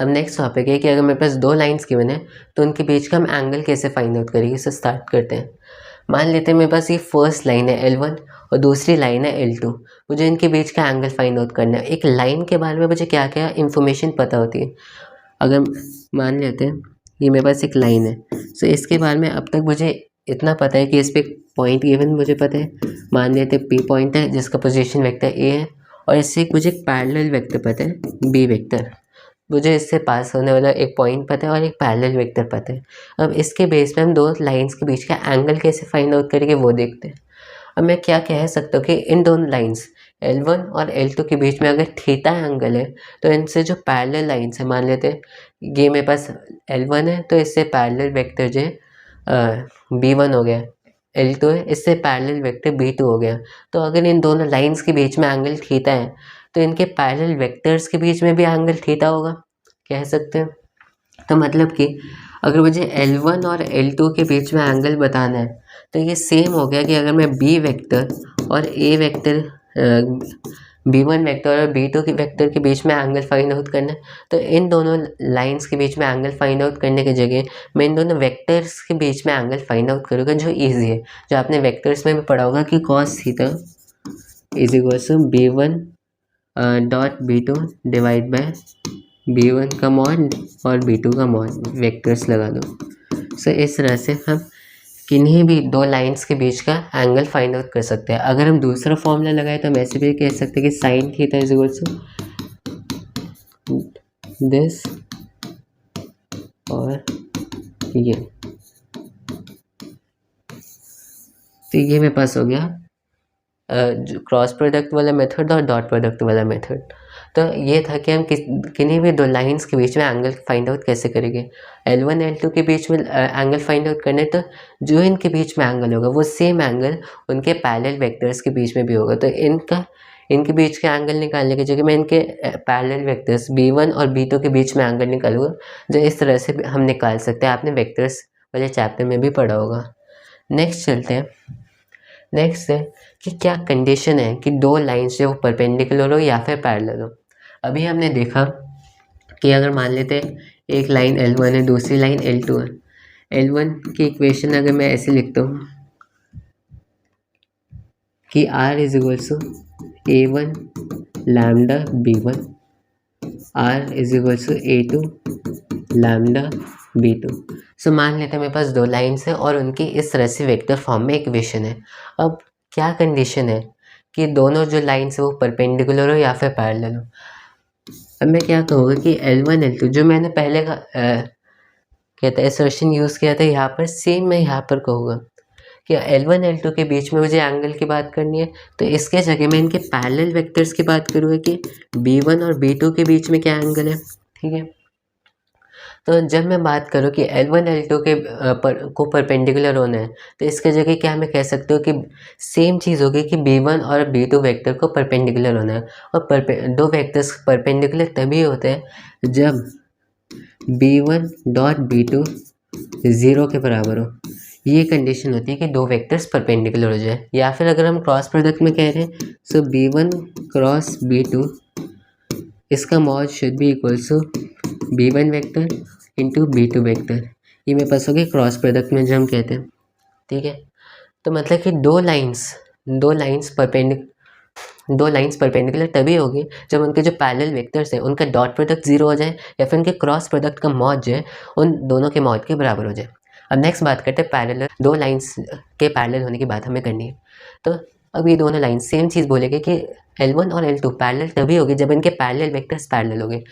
अब next topic है कि अगर मेरे पास दो लाइंस गिवन है तो उनके बीच का हम एंगल कैसे फाइंड आउट करेंगे। इसे स्टार्ट करते हैं। मान लेते हैं मेरे पास ये फर्स्ट लाइन है L1 और दूसरी लाइन है L2। मुझे इनके बीच का एंगल फाइंड आउट करना है। एक लाइन के बारे में मुझे क्या क्या इन्फॉर्मेशन पता होती है। अगर मान लेते हैं ये मेरे पास एक लाइन है, तो इसके बारे में अब तक मुझे इतना पता है कि इस पर पॉइंट गिवन मुझे पता है। मान लेते हैं P पॉइंट है जिसका पोजीशन वेक्टर A है, और इससे मुझे एक पैरेलल वेक्टर पता है B वेक्टर। मुझे इससे पास होने वाला एक पॉइंट पता है और एक पैरेलल वेक्टर पता है। अब इसके बेस पे हम दो लाइंस के बीच का एंगल कैसे फाइंड आउट करेंगे वो देखते हैं। अब मैं क्या कह सकता हूँ कि इन दोनों लाइंस L1 और L2 के बीच में अगर थीटा एंगल है तो इनसे जो पैरेलल लाइंस है, मान लेते हैं ये मेरे पास L1 है तो इससे पैरेलल वेक्टर जो है B1 हो गया, L2 है इससे पैरेलल वेक्टर B2 हो गया। तो अगर इन दोनों लाइंस के बीच में एंगल थीटा है तो इनके पैरेलल वेक्टर्स के बीच में भी एंगल थीटा होगा, कह सकते हैं। तो मतलब कि अगर मुझे L1 और L2 के बीच में एंगल बताना है तो ये सेम हो गया कि अगर मैं B वेक्टर और A वेक्टर B1 वेक्टर और B2 के वेक्टर के बीच में एंगल फाइंड आउट करना है तो इन दोनों लाइंस के बीच में एंगल फाइंड आउट करने की जगह मैं इन दोनों वेक्टर्स के बीच में एंगल फाइंड आउट करूँगा, जो ईजी है, जो आपने वेक्टर्स में भी पढ़ा होगा कि cos theta is equals to B1 dot B2 divide by B1 का मॉड और B2 का मॉड, वेक्टर्स लगा दो। सो इस तरह से हम किन्हीं भी दो लाइंस के बीच का एंगल फाइंड आउट कर सकते हैं। अगर हम दूसरा फॉर्मूला लगाए तो हम ऐसे भी कह सकते हैं कि sine theta is equals to this और ये। तो ये मेरे पास हो गया जो क्रॉस प्रोडक्ट वाला मेथड और डॉट प्रोडक्ट वाला मेथड। तो ये था कि हम किन्हीं भी दो लाइंस के बीच में एंगल फाइंड आउट कैसे करेंगे। L1 L2 के बीच में एंगल फाइंड आउट करने तो जो इनके बीच में एंगल होगा वो सेम एंगल उनके पैरेलल वेक्टर्स के बीच में भी होगा। तो इनके बीच के एंगल निकालने की जगह मैं इनके पैरेलल वेक्टर्स B1 और B2 के बीच में एंगल निकालूंगा, जो इस तरह से हम निकाल सकते हैं। आपने वेक्टर्स वाले चैप्टर में भी पढ़ा होगा। नेक्स्ट चलते हैं। नेक्स्ट है कि क्या कंडीशन है कि दो लाइंस जो परपेंडिकुलर हो या फिर पैरेलल हो। अभी हमने देखा कि अगर मान लेते हैं एक लाइन L1 है दूसरी लाइन L2 है। L1 की इक्वेशन अगर मैं ऐसे लिखता हूँ कि R is equals to A1 lambda B1, R is equals to A2 lambda B2। So मान लेते हैं मेरे पास दो लाइंस है और उनकी इस तरह से वेक्टर फॉर्म में इक्वेशन है। अब क्या कंडीशन है कि दोनों जो लाइंस है वो परपेंडिकुलर हो या फिर पैरेलल हो। अब मैं क्या कहूँगा कि L1 L2 जो मैंने पहले का कहता है असर्शन यूज़ किया था यहाँ पर, सेम मैं यहाँ पर कहूँगा कि L1 L2 के बीच में मुझे एंगल की बात करनी है तो इसके जगह मैं इनके पैरेलल वेक्टर्स की बात करूँगा कि B1 और B2 के बीच में क्या एंगल है। ठीक है, तो जब मैं बात करूँ कि L1 L2 को परपेंडिकुलर होना है तो इसके जगह क्या मैं कह सकता हूँ कि सेम चीज़ होगी कि B1 और B2 वेक्टर को परपेंडिकुलर होना है। और दो वेक्टर्स परपेंडिकुलर तभी होते हैं जब B1 डॉट B2 0 के बराबर हो। ये कंडीशन होती है कि दो वेक्टर्स परपेंडिकुलर हो जाए। या फिर अगर हम क्रॉस प्रोडक्ट में कह रहे हैं सो B1 क्रॉस B2 इसका mod should be equals to B1 vector into B2 vector. ये मेरे पास हो गया क्रॉस प्रोडक्ट में जो हम कहते हैं। ठीक है, तो मतलब कि दो लाइंस परपेंडिकुलर तभी होगी जब उनके जो पैरेलल वेक्टर्स हैं उनका डॉट प्रोडक्ट 0 हो जाए या फिर उनके क्रॉस प्रोडक्ट का मॉड जो है उन दोनों के मॉड के बराबर हो जाए। अब नेक्स्ट बात करते हैं पैरेलल। दो लाइंस के पैरेलल होने की बात हमें करनी है। तो अब ये दोनों लाइंस सेम चीज़ बोलेंगे कि L1 और L2 पैरेलल तभी होगी जब इनके पैरेलल वेक्टर्स पैरेलल होंगे।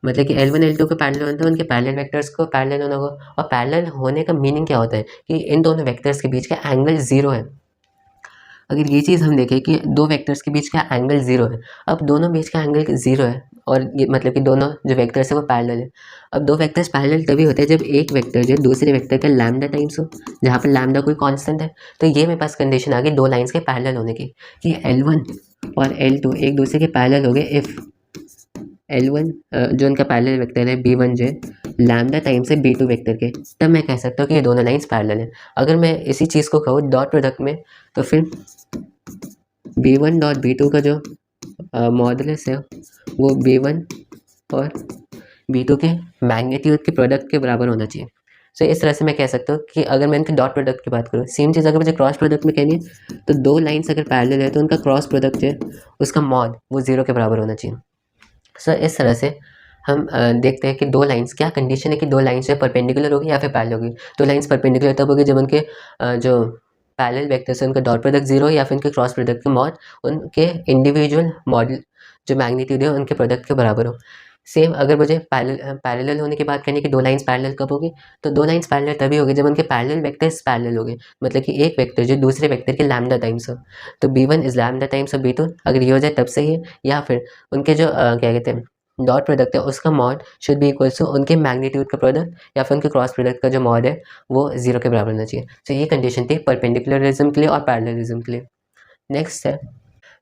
मतलब कि L1 L2 के पैरेलल होने तो उनके पैरेलल वेक्टर्स को पैरेलल होना होगा। और पैरेलल होने का मीनिंग क्या होता है कि इन दोनों वेक्टर्स के बीच का एंगल 0 है। अगर ये चीज़ हम देखें कि दो वेक्टर्स के बीच का एंगल 0 है, अब दोनों बीच का एंगल 0 है और ये मतलब कि दोनों जो वेक्टर्स है वो पैरेलल है। अब दो वेक्टर्स पैरेलल तभी होते हैं जब एक वेक्टर जो है दूसरे वेक्टर का लैम्डा टाइम्स हो, जहाँ पर लैम्डा कोई कांस्टेंट है। तो ये मेरे पास कंडीशन आ गई दो लाइंस के पैरेलल होने की कि L1 और L2 एक दूसरे के पैरेलल हो गए इफ़ L1 जो उनका पैरेलल वेक्टर है B1 जो है लैम्डा टाइम्स है B2 वेक्टर के, तब मैं कह सकता हूँ कि ये दोनों लाइंस पैरेलल हैं। अगर मैं इसी चीज़ को कहूँ डॉट प्रोडक्ट में तो फिर B1 डॉट B2 का जो मॉडुलस है वो B1 और B2 के मैग्नीट्यूड के प्रोडक्ट के बराबर होना चाहिए। सो इस तरह से मैं कह सकता हूँ कि अगर मैं इनके डॉट प्रोडक्ट की बात करूँ, सेम चीज़ अगर मुझे क्रॉस प्रोडक्ट में कहनी है तो दो लाइन्स अगर पैरेलल है तो उनका क्रॉस प्रोडक्ट जो है उसका मॉड वो 0 के बराबर होना चाहिए। सो इस तरह से हम देखते हैं कि दो लाइन्स, क्या कंडीशन है कि दो लाइन्स जो परपेंडिकुलर होगी या फिर पैरेलल होगी। दो लाइन्स परपेंडिकुलर तब होगी जब उनके जो पैरेलल वेक्टर से उनका डॉट प्रोडक्ट 0 या फिर उनके क्रॉस प्रोडक्ट के मॉड उनके इंडिविजुअल मॉडल जो मैग्नीट्यूड है उनके प्रोडक्ट के बराबर हो। सेम अगर मुझे पैरेलल होने की बात करनी है कि दो लाइन्स पैरेलल कब होगी, तो दो लाइन्स पैरेलल तभी होगी जब उनके पैरेलल वेक्टर्स पैरेलल होंगे, मतलब कि एक वेक्टर जो दूसरे वेक्टर के लैम्डा टाइम्स हो। तो b1 is lambda times of b2, अगर ये हो जाए तब सही है। या फिर उनके जो क्या कहते हैं डॉट प्रोडक्ट है उसका mod should be equals to उनके मैग्नीट्यूड का प्रोडक्ट या फिर उनके क्रॉस प्रोडक्ट का जो मॉड है वो 0 के बराबर होना चाहिए। तो ये कंडीशन थी परपेंडिकुलरिज्म के लिए और पैरेललिज्म के लिए। नेक्स्ट है,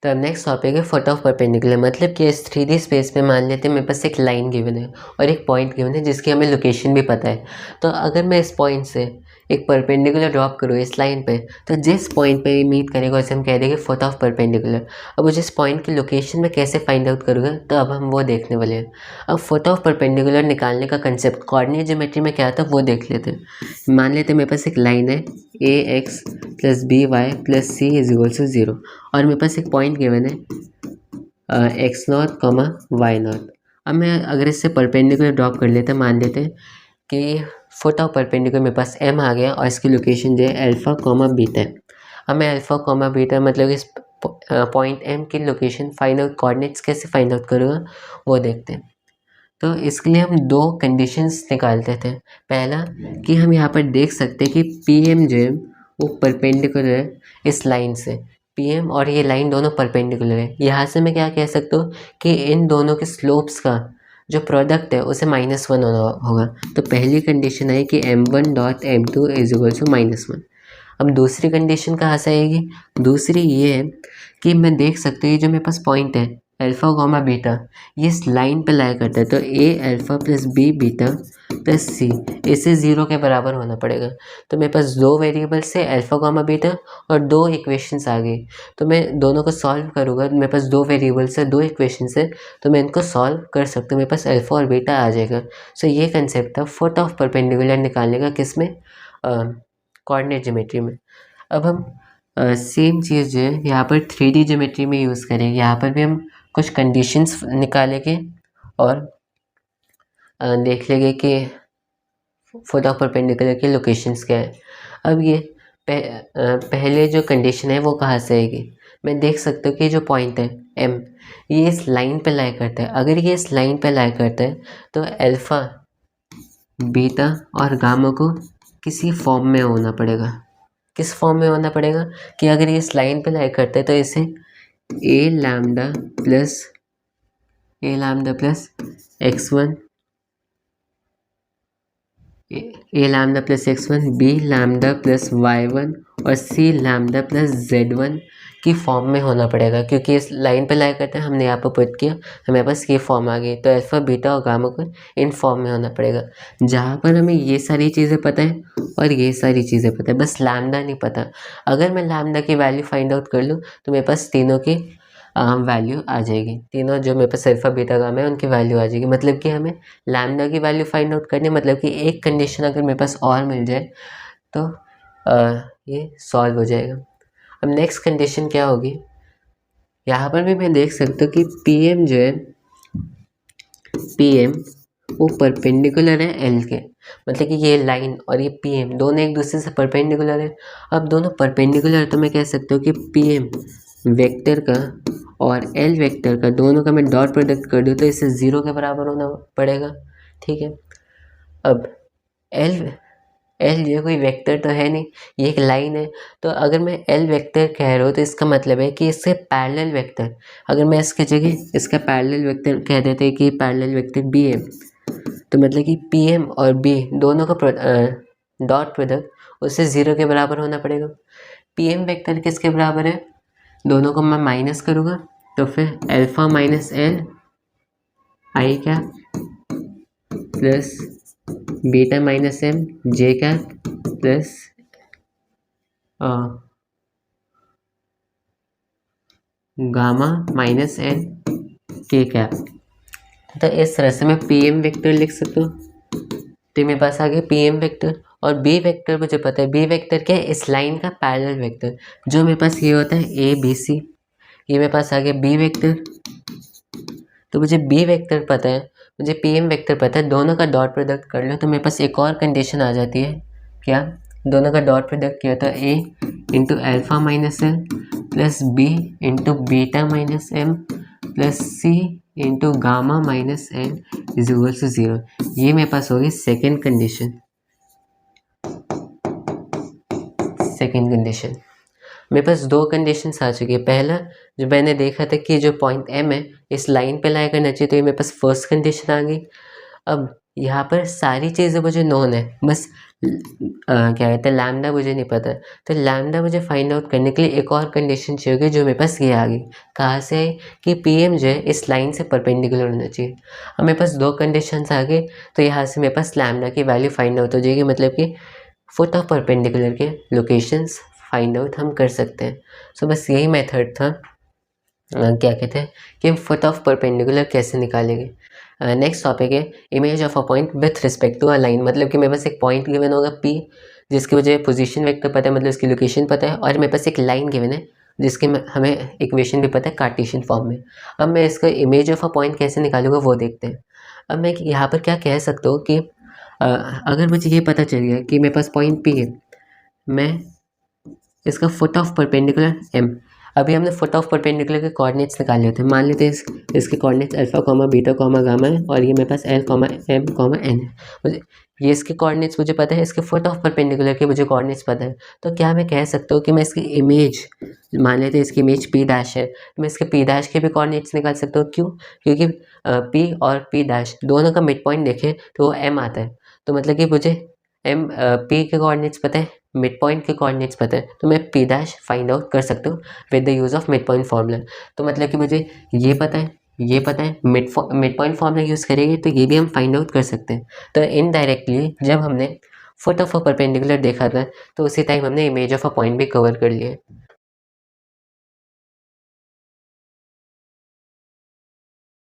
तो अब नेक्स्ट टॉपिक है फुट ऑफ परपेंडिकुलर, मतलब कि इस 3D स्पेस में मान लेते हैं मेरे पास एक लाइन गिवन है और एक पॉइंट गिवन है जिसकी हमें लोकेशन भी पता है। तो अगर मैं इस पॉइंट से एक परपेंडिकुलर ड्रॉप करूँ इस लाइन पे, तो जिस पॉइंट पे मीट करेगा उसे हम कह देंगे फुट ऑफ परपेंडिकुलर। अब वो जिस पॉइंट की लोकेशन में कैसे फाइंड आउट करूँगा तो अब हम वो देखने वाले हैं। अब फुट ऑफ परपेंडिकुलर निकालने का कंसेप्ट कोऑर्डिनेट ज्योमेट्री में क्या था वो देख लेते हैं। मान लेते हैं मेरे पास एक लाइन है ax plus B Y plus C is equal to 0 और मेरे पास एक पॉइंट गिवन है X naught comma Y naught. अब मैं अगर इससे परपेंडिकुलर ड्रॉप कर लेते हैं, मान लेते हैं कि फुट ऑफ परपेंडिकुलर मेरे पास m आ गया और इसकी लोकेशन जो है अल्फ़ा कॉमा बीटा है। अब मैं अल्फ़ा कॉमा बीटा मतलब इस पॉइंट m की लोकेशन फाइंड आउट कोऑर्डिनेट्स कैसे फाइंड आउट करूँगा वो देखते हैं। तो इसके लिए हम दो कंडीशंस निकालते थे। पहला कि हम यहाँ पर देख सकते हैं कि पी एम जो है वो परपेंडिकुलर है इस लाइन से। पी एम और ये लाइन दोनों परपेंडिकुलर है। यहाँ से मैं क्या कह सकता हूँ कि इन दोनों के स्लोप्स का जो प्रोडक्ट है उसे -1 होना होगा। तो पहली कंडीशन है कि m1 dot m2 is equal to -1। अब दूसरी कंडीशन कहाँ से आएगी? दूसरी ये है कि मैं देख सकता हूँ ये जो मेरे पास पॉइंट है अल्फ़ा कॉमा बीटा ये इस लाइन पे लाई करता है। तो a alpha plus b beta plus c इसे 0 के बराबर होना पड़ेगा। तो मेरे पास दो वेरिएबल से अल्फ़ा कॉमा बीटा और दो इक्वेशंस आ गई। तो मैं दोनों को सॉल्व करूँगा, मेरे पास दो वेरिएबल्स है दो इक्वेशंस है, तो मैं इनको सॉल्व कर सकता हूँ, मेरे पास अल्फ़ा और बीटा आ जाएगा। सो ये कंसेप्ट था फुट ऑफ परपेंडिकुलर निकालने का, किस में? कोऑर्डिनेट ज्योमेट्री में। अब हम सेम चीज़ जो है यहाँ पर 3D ज्योमेट्री में यूज़ करेंगे। यहाँ पर भी हम कुछ कंडीशंस निकालेंगे और देख लेंगे कि फुट ऑफ परपेंडिकुलर की लोकेशंस क्या है। अब ये पहले जो कंडीशन है वो कहाँ से आएगी? मैं देख सकता हूँ कि जो पॉइंट है m ये इस लाइन पे लाई करता है। अगर ये इस लाइन पे लाई करता है तो अल्फ़ा बीटा और गामा को किसी फॉर्म में होना पड़ेगा। किस फॉर्म में होना पड़ेगा कि अगर ये इस लाइन पे लाई करता है तो इसे A lambda plus x1 A lambda plus x1 B lambda plus y1 और सी लैम्डा प्लस z1 की फॉर्म में होना पड़ेगा। क्योंकि इस लाइन पे लाई करते हैं, हमने यहाँ पर पुट किया, हमारे पास ये फॉर्म आ गई। तो अल्फ़ा बीटा और गामा को इन फॉर्म में होना पड़ेगा, जहाँ पर हमें ये सारी चीज़ें पता है और ये सारी चीज़ें पता है, बस लैम्डा नहीं पता। अगर मैं लैम्डा की वैल्यू फाइंड आउट कर लूँ तो मेरे पास तीनों की वैल्यू आ जाएगी। तीनों जो मेरे पास अल्फ़ा बीटा गामा है उनकी वैल्यू आ जाएगी। मतलब कि हमें लैम्डा की वैल्यू फाइंड आउट करनी है, मतलब कि एक कंडीशन अगर मेरे पास और मिल जाए तो ये सॉल्व हो जाएगा। अब नेक्स्ट कंडीशन क्या होगी? यहाँ पर भी मैं देख सकता हूँ कि पी एम जो है वो परपेंडिकुलर है एल के, मतलब कि ये लाइन और ये पी एम दोनों एक दूसरे से परपेंडिकुलर है। अब दोनों परपेंडिकुलर तो मैं कह सकता हूँ कि पी एम वेक्टर का और एल वेक्टर का दोनों का मैं डॉट प्रोडक्ट कर दूँ तो इसे 0 के बराबर होना पड़ेगा। ठीक है। अब एल ये कोई वेक्टर तो है नहीं, ये एक लाइन है। तो अगर मैं एल वेक्टर कह रहा हूँ तो इसका मतलब है कि इससे पैरेलल वेक्टर, अगर मैं इसके जगह इसका पैरेलल वेक्टर कह देते हैं कि पैरेलल वेक्टर बी एम, तो मतलब कि पी एम और बी दोनों का डॉट प्रोडक्ट उससे 0 के बराबर होना पड़ेगा। पी एम वेक्टर किसके बराबर है? दोनों को मैं माइनस करूँगा तो फिर alpha minus L I cap plus beta minus M J cap plus gamma minus N K cap. तो इस तरह से मैं पी एम वेक्टर लिख सकता हूँ। तो मेरे पास आ गया पी एम वेक्टर। और बी वेक्टर मुझे पता है, बी वेक्टर क्या है, इस लाइन का पैरेलल वेक्टर जो मेरे पास ये होता है ए बी सी। ये मेरे पास आ गया बी वेक्टर। तो मुझे बी वेक्टर पता है, मुझे पी एम वेक्टर पता है, दोनों का डॉट प्रोडक्ट कर लो तो मेरे पास एक और कंडीशन आ जाती है। क्या? दोनों का डॉट प्रोडक्ट किया तो A into alpha minus L plus B into beta minus M plus C into gamma minus L is equal to 0। ये मेरे पास होगी सेकेंड कंडीशन। सेकेंड कंडीशन मेरे पास दो कंडीशंस आ चुकी है। पहला जो मैंने देखा था कि जो पॉइंट एम है इस लाइन पे लाया करना चाहिए, तो ये मेरे पास फर्स्ट कंडीशन आ गई। अब यहाँ पर सारी चीज़ें मुझे नोन है, बस क्या कहते हैं लैम्डा मुझे नहीं पता। तो लैम्डा मुझे फाइंड आउट करने के लिए एक और कंडीशन चाहिए होगी जो मेरे पास ये आ गई। कहाँ से आई? कि पी एम जो है इस लाइन से परपेंडिकुलर होना चाहिए। अब मेरे पास दो कंडीशंस आ गई, तो यहाँ से मेरे पास लैम्डा की वैल्यू फाइंड आउट हो जाएगी, मतलब कि फुट ऑफ परपेंडिकुलर के लोकेशंस फाइंड आउट हम कर सकते हैं। सो बस यही मेथड था, क्या कहते हैं कि हम फुट ऑफ परपेंडिकुलर कैसे निकालेंगे। नेक्स्ट टॉपिक है image of a point with respect to a line. मतलब कि मेरे पास एक पॉइंट गिवन होगा P जिसकी मुझे पोजीशन वेक्टर पता है, मतलब इसकी लोकेशन पता है, और मेरे पास एक लाइन गिवन है जिसके हमें इक्वेशन भी पता है कार्टेशियन फॉर्म में। अब मैं इसका इमेज ऑफ अ पॉइंट कैसे निकालूंगा वो देखते हैं। अब मैं यहाँ पर क्या कह सकता हूँ कि अगर मुझे ये पता चल गया कि मेरे पास पॉइंट P है, मैं इसका फुट ऑफ परपेंडिकुलर m, अभी हमने फुट ऑफ परपेंडिकुलर के कोऑर्डिनेट्स निकाले होते हैं। मान लेते हैं इसके coordinates alpha comma beta comma gamma है, और ये मेरे पास l comma m comma n है। मुझे ये इसके कोऑर्डिनेट्स मुझे पता है, इसके फुट ऑफ परपेंडिकुलर के मुझे कोऑर्डिनेट्स पता है। तो क्या मैं कह सकता हूँ कि मैं इसकी इमेज, मान लेते हैं इसकी इमेज p डैश है, मैं इसके p डैश के भी कोऑर्डिनेट्स निकाल सकता हूँ। क्यों? क्योंकि p और p डैश दोनों का मिड पॉइंट देखें तो वो m आता है। तो मतलब कि मुझे p के कोऑर्डिनेट्स पता है, मिड पॉइंट के कोऑर्डिनेट्स पता है, तो मैं p डैश फाइंड आउट कर सकता हूँ with the use of mid point formula. तो मतलब कि मुझे ये पता है, ये पता है, मिड पॉइंट फार्मूला यूज़ करेंगे तो ये भी हम फाइंड आउट कर सकते हैं। तो इनडायरेक्टली जब हमने फुट ऑफ अ परपेंडिकुलर देखा था तो उसी टाइम हमने इमेज ऑफ अ पॉइंट भी कवर कर लिया है।